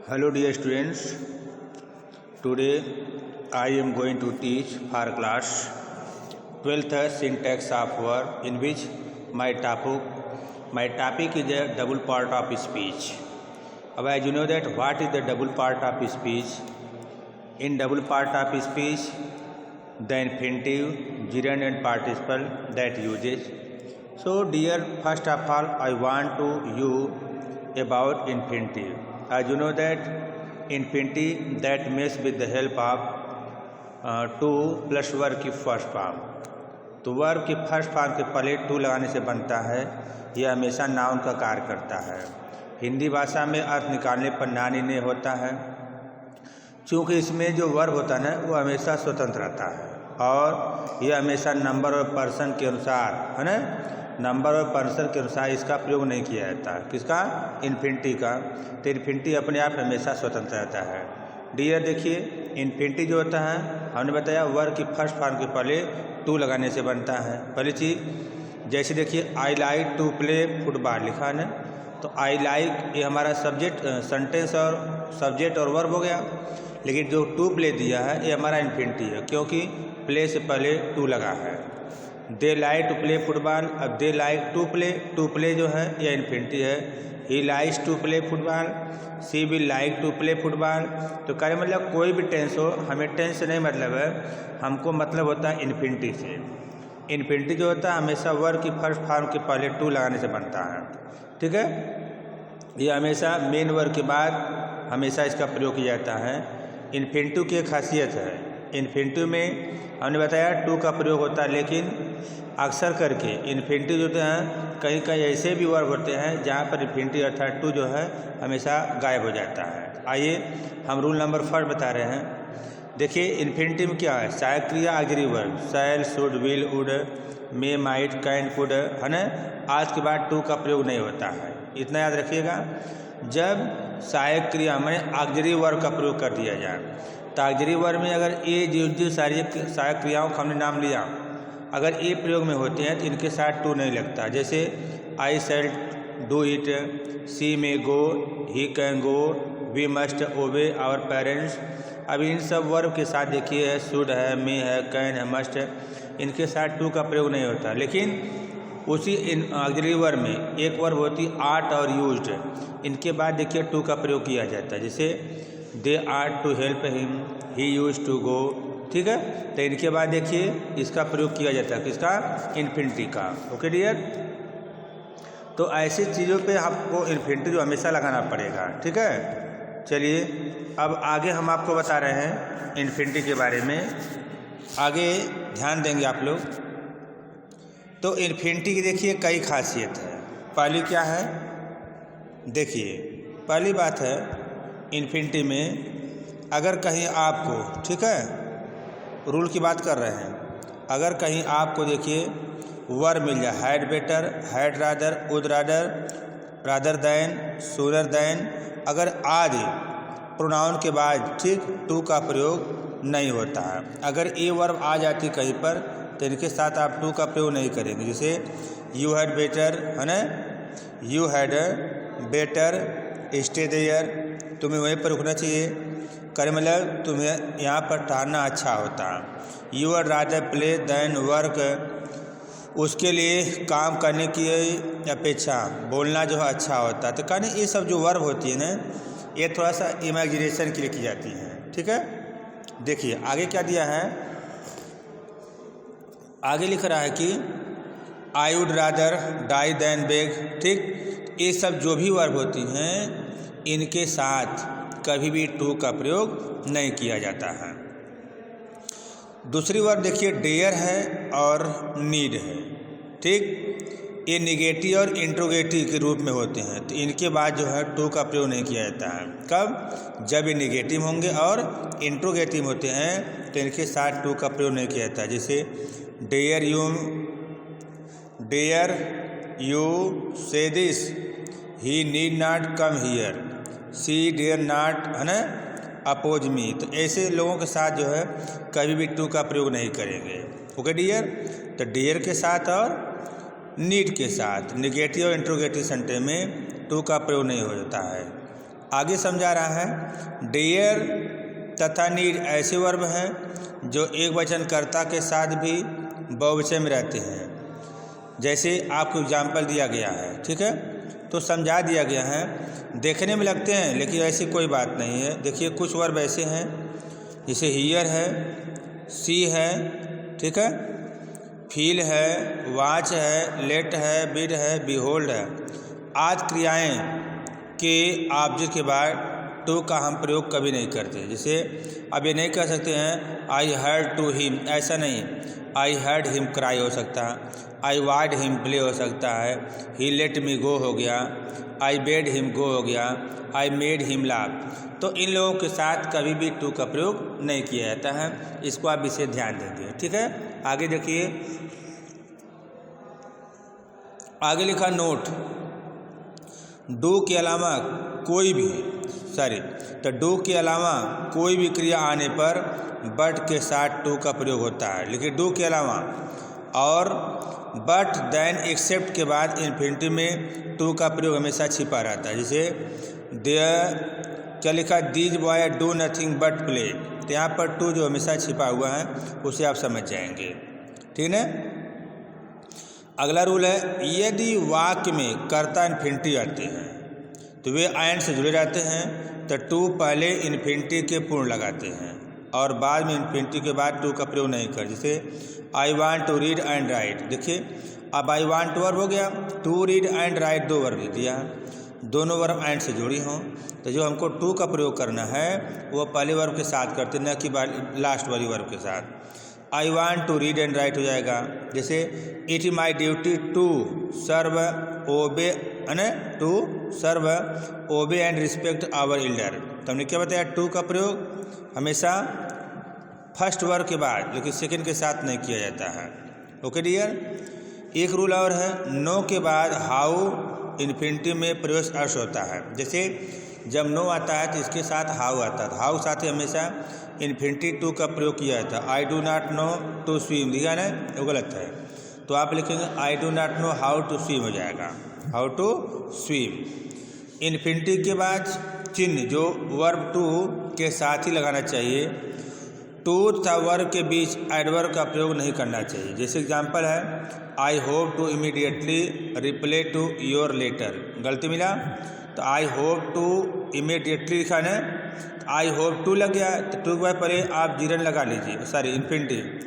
Hello dear students, today I am going to teach for class 12th syntax of word in which my topic is a double part of speech. Now as you know that what is the double part of speech? In double part of speech, the infinitive, gerund and participle that uses. So dear, first of all I want to you about infinitive. As you know that infinitive that makes with the help of to plus verb की first form. तो verb की first form के पहले to लगाने से बनता है। यह हमेशा नाउन का कार्य करता है। हिंदी भाषा में अर्थ निकालने पर नानी ने होता है। चूँकि इसमें जो वर्ब होता है ना वो हमेशा स्वतंत्र रहता है और यह हमेशा नंबर और पर्सन के अनुसार है ना, नंबर और पर्सन के अनुसार इसका प्रयोग नहीं किया जाता। किसका? इन्फिनिटी का। तो इन्फिनिटी अपने आप हमेशा स्वतंत्र रहता है। डियर देखिए, इन्फिनिटी जो होता है हमने बताया वर्ब की फर्स्ट फॉर्म के पहले टू लगाने से बनता है। पहली चीज़ जैसे देखिए I like to play football लिखा है, तो आई लाइक ये हमारा सब्जेक्ट सेंटेंस और सब्जेक्ट और वर्ब हो गया। लेकिन जो टू प्ले दिया है ये हमारा इन्फिनिटी है क्योंकि प्ले से पहले टू लगा है। They like to play football, अब दे लाइक टू प्ले जो है यह इन्फिनिटी है। He likes to play football, she will like to play football. तो करे मतलब कोई भी टेंस हो, हमें टेंस से नहीं मतलब है, हमको मतलब होता है इन्फिनिटी से। इन्फिनिटी जो होता है हमेशा वर्ब की फर्स्ट फॉर्म के पहले टू लगाने से बनता है। ठीक है, ये हमेशा मेन वर्ब के बाद हमेशा इसका प्रयोग किया जाता है। इन्फिनिटिव की एक खासियत है, इन्फिनिटिव में हमने बताया टू का प्रयोग होता है, लेकिन अक्सर करके इन्फिनिटिव जो होते हैं कहीं कहीं ऐसे भी वर्ब होते हैं जहाँ पर इन्फिनिटिव अर्थात टू जो है हमेशा गायब हो जाता है। आइए हम रूल नंबर फर्स्ट बता रहे हैं। देखिए इन्फिनिटिव में क्या है? सहायक क्रिया auxiliary verb shall, should, will, would, may, might, can, could है ना। आज के बाद टू का प्रयोग नहीं होता है, इतना याद रखिएगा। जब सहायक क्रिया में ऑक्सिलरी वर्ब का प्रयोग कर दिया जाए तो ऑक्सिलरी वर्ब में अगर ये जो सारी सहायक क्रियाओं का हमने नाम लिया, अगर ये प्रयोग में होते हैं तो इनके साथ टू नहीं लगता। जैसे आई shall do it, she may go, he can go, we must obey our parents. अब इन सब वर्ब के साथ देखिए शुड है, मे है, कैन है, मस्ट है, इनके साथ टू का प्रयोग नहीं होता। लेकिन उसी इन ऑक्सिलरी वर्ब में एक वर्ब होती आर्ट और यूज्ड, इनके बाद देखिए टू का प्रयोग किया जाता है। जैसे they ought to help him, he used to go. ठीक है, तो इनके बाद देखिए इसका प्रयोग किया जाता है, किसका? इन्फिनिटी का। ओके डियर, तो ऐसी चीज़ों पे आपको इन्फिनिटी जो हमेशा लगाना पड़ेगा। ठीक है, चलिए अब आगे हम आपको बता रहे हैं इन्फिनिटी के बारे में। आगे ध्यान देंगे आप लोग। तो इन्फिनिटी की देखिए कई खासियत है। पहली क्या है? देखिए पहली बात है इन्फिनिटी में अगर कहीं आपको, ठीक है रूल की बात कर रहे हैं, अगर कहीं आपको देखिए वर्ब मिल जाए had better, had rather, would rather, rather than, sooner than, अगर आदि प्रोनाउन के बाद ठीक टू का प्रयोग नहीं होता है। अगर ये वर्ब आ जाती कहीं पर तो इनके साथ आप टू का प्रयोग नहीं करेंगे। जैसे यू हैड बेटर है ना, you had better stay there, तुम्हें वहीं पर रुकना चाहिए। करे मतलब तुम्हें यहाँ पर ठहरना अच्छा होता है। You are rather play than work, उसके लिए काम करने की अपेक्षा बोलना जो है अच्छा होता है। तो कहने ये सब जो वर्ब होती है ना ये थोड़ा सा इमेजिनेशन के लिए की जाती हैं। ठीक है, देखिए आगे क्या दिया है, आगे लिख रहा है कि I would rather die than beg. ठीक, ये सब जो भी वर्ब होती हैं इनके साथ कभी भी टू का प्रयोग नहीं किया जाता है। दूसरी वर्ब देखिए डेयर है और नीड है। ठीक, ये निगेटिव और इंट्रोगेटिव के रूप में होते हैं, तो इनके बाद जो है टू का प्रयोग नहीं किया जाता है। कब? जब ये निगेटिव होंगे और इंट्रोगेटिव होते हैं तो इनके साथ टू का प्रयोग नहीं किया जाता। जैसे dare you say this, he need not come here, she dare not है ना अपोज मी। तो ऐसे लोगों के साथ जो है कभी भी टू का प्रयोग नहीं करेंगे। ओके डियर, तो डियर के साथ और नीड के साथ निगेटिव और इंट्रोगेटिव सेंटेंस में टू का प्रयोग नहीं हो जाता है। आगे समझा रहा है डियर तथा नीड ऐसे वर्ब हैं जो एक वचन कर्ता के साथ भी बहुवचन में रहते हैं। जैसे आपको एग्जाम्पल दिया गया है, ठीक है, तो समझा दिया गया है। देखने में लगते हैं लेकिन ऐसी कोई बात नहीं है। देखिए कुछ वर्ब ऐसे हैं जैसे हियर है, सी है, ठीक है, फील है, वाच है, लेट है, बिड है, बिहोल्ड है। आज क्रियाएं के ऑब्जेक्ट के बाद टू का हम प्रयोग कभी नहीं करते। जैसे अब ये नहीं कह सकते हैं आई हर्ड टू हिम, ऐसा नहीं। आई हर्ड हिम क्राई हो सकता है, आई वाड हिम प्ले हो सकता है, ही लेट मी गो हो गया, आई बेड हिम गो हो गया, आई मेड हिम लाफ। तो इन लोगों के साथ कभी भी टू का प्रयोग नहीं किया जाता है। इसको आप इसे ध्यान देंगे, ठीक है। आगे देखिए, आगे लिखा नोट, डू के अलावा कोई भी तो डू के अलावा कोई भी क्रिया आने पर बट के साथ टू का प्रयोग होता है। लेकिन डू के अलावा और बट देन एक्सेप्ट के बाद इन्फिनिटिव में टू का प्रयोग हमेशा छिपा रहता है। जैसे देयर क्या लिखा, these boy do nothing but play, तो यहाँ पर टू जो हमेशा छिपा हुआ है उसे आप समझ जाएंगे, ठीक है। अगला रूल है, यदि वाक्य में कर्ता इन्फिनिटिव आते हैं तो वे एंड से जुड़े रहते हैं, तो टू पहले इन्फिनिटिव के पूर्ण लगाते हैं और बाद में इन्फिनिटिव के बाद टू का प्रयोग नहीं कर। जैसे I want to read and write, देखिए अब आई वांट वर्ब हो गया, टू रीड एंड राइट दो वर्ब दिया, दोनों वर्ब एंड से जुड़ी हों, तो जो हमको टू का प्रयोग करना है वो पहले वर्ब के साथ करते, न कि लास्ट वाली वर्ब के साथ। I want to read and write हो जाएगा। जैसे it is my duty to serve obey, to serve ओबे एंड रिस्पेक्ट आवर एल्डर। तो हमने क्या बताया, टू का प्रयोग हमेशा फर्स्ट वर्ब के बाद, लेकिन सेकंड के साथ नहीं किया जाता है। Okay dear. एक रूल और है, नो के बाद हाउ इन्फिनिटिव में प्रयोग अर्थ होता है। जैसे जब नो आता है तो इसके साथ हाउ आता है, हाउ साथ ही हमेशा इन्फिनिटिव टू का प्रयोग किया जाता है। I do not know to swim, लिखा ना, वो गलत है, तो आप लिखेंगे I do not know how to swim हो जाएगा, हाउ टू स्विम। इन्फिनिटिव के बाद चिन्ह जो वर्ब टू के साथ ही लगाना चाहिए। टू तथा वर्ब के बीच एडवर्ब का प्रयोग नहीं करना चाहिए। जैसे एग्जांपल है, I hope to immediately reply to your letter, गलती मिला, तो आई होप टू इमीडिएटली लिखा है, आई होप टू लग गया, तो टू के बाद पहले आप जीरन लगा लीजिए, sorry infinitive.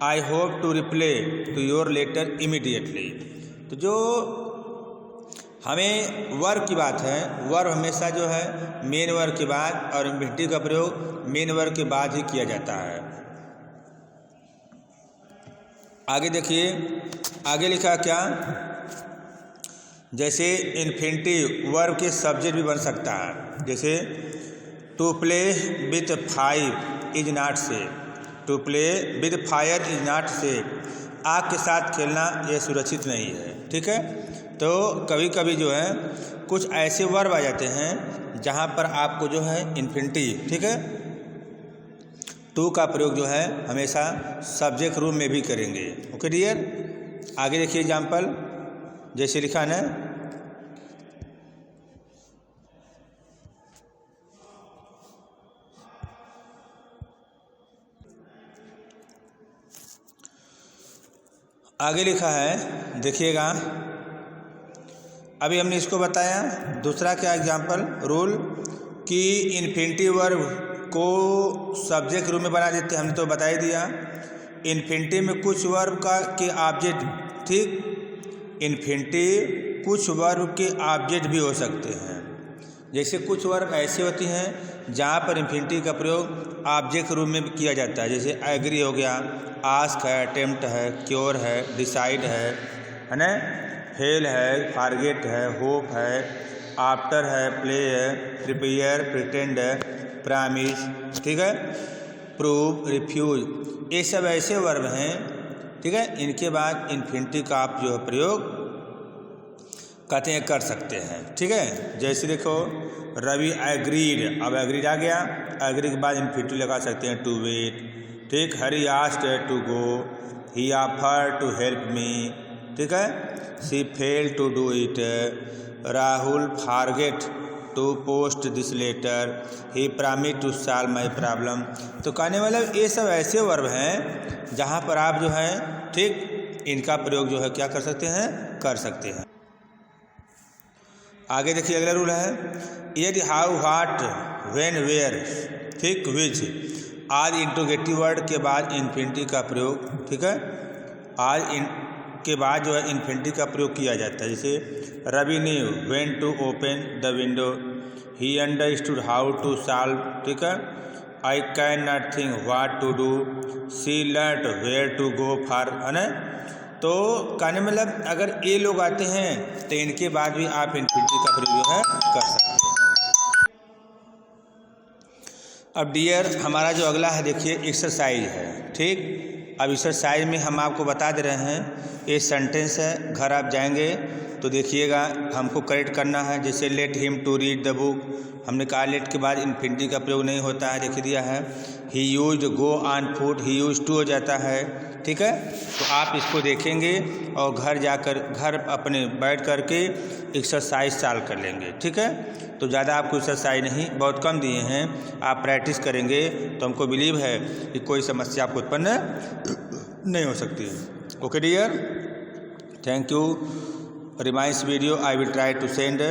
I hope to reply to your letter immediately. तो जो हमें वर्ब की बात है, वर्ब हमेशा जो है मेन वर्ब के बाद, और इन्फिनिटिव का प्रयोग मेन वर्ब के बाद ही किया जाता है। आगे देखिए, आगे लिखा क्या, जैसे इन्फिनिटिव वर्ब के सब्जेक्ट भी बन सकता है। जैसे to play with five is not safe, to play with fire is not safe, आग के साथ खेलना ये सुरक्षित नहीं है, ठीक है। तो कभी कभी जो है कुछ ऐसे वर्ब आ जाते हैं जहाँ पर आपको जो है इन्फिनिटिव, ठीक है, टू का प्रयोग जो है हमेशा सब्जेक्ट रूप में भी करेंगे। Okay dear. आगे देखिए एग्जाम्पल, जैसे लिखा है, आगे लिखा है, देखिएगा, अभी हमने इसको बताया। दूसरा क्या एग्जाम्पल रूल कि इन्फिनिटिव वर्ब को सब्जेक्ट रूप में बना देते, हमने तो बता ही दिया। इन्फिनिटिव में कुछ वर्ब का के ऑब्जेक्ट, ठीक, इन्फिनिटिव कुछ वर्ब के ऑब्जेक्ट भी हो सकते हैं। जैसे कुछ वर्ब ऐसे होती हैं जहाँ पर इन्फिनिटिव का प्रयोग ऑब्जेक्ट रूप में भी किया जाता है। जैसे एग्री हो गया, आस्क है, अटेम्प्ट है, क्योर है, डिसाइड है ना, फेल है, फॉरगेट है, होप है, आफ्टर है, प्ले है, प्रिपेयर, प्रिटेंड है, प्रॉमिस, ठीक है, प्रूव, रिफ्यूज, ये सब ऐसे वर्ब हैं, ठीक है। इनके बाद इन्फिनिटिव का आप जो है प्रयोग कहते हैं कर सकते हैं, ठीक है। जैसे देखो, रवि एग्रीड, अब एग्रीड आ गया, एग्री के बाद इन्फिनिटिव लगा सकते हैं टू वेट, ठीक। Hari asked to go, he offered to help me, ठीक है। She failed to do it, Rahul forget to post this letter, he promise to solve my problem. तो कहने मतलब ये सब ऐसे वर्ब हैं जहाँ पर आप जो है ठीक इनका प्रयोग जो है क्या कर सकते हैं, कर सकते हैं। आगे देखिए अगला रूल है, यदि हाउ, व्हाट, व्हेन, वेयर, ठीक, विच आदि इंट्रोगेटिव वर्ड के बाद इन्फिनिटी का प्रयोग, ठीक है, आज इन के बाद जो है इन्फिनिटी का प्रयोग किया जाता है। जैसे Ravi knew when to open the window, he understood how to solve, ठीक है, I can not think what to do, she learn where to go for, है ना। तो कहने मतलब अगर ये लोग आते हैं तो इनके बाद भी आप इन्फिनिटी का प्रयोग जो है कर सकते हैं। अब डियर हमारा जो अगला है देखिए एक्सरसाइज है, ठीक। अब एक्सरसाइज में हम आपको बता दे रहे हैं, ये सेंटेंस है, घर आप जाएंगे तो देखिएगा हमको करेक्ट करना है। जैसे let him to read the book, हमने कहा लेट के बाद इन्फिनिटी का प्रयोग नहीं होता है, देख दिया है। He used go on foot, he used to हो जाता है, ठीक है। तो आप इसको देखेंगे और घर जाकर घर अपने बैठ करके एक्सरसाइज सॉल्व कर लेंगे, ठीक है। तो ज़्यादा आपको एक्सरसाइज नहीं, बहुत कम दिए हैं, आप प्रैक्टिस करेंगे तो हमको बिलीव है कि कोई समस्या आपको उत्पन्न नहीं हो सकती है। Okay dear, thank you. Reminds video I will try to send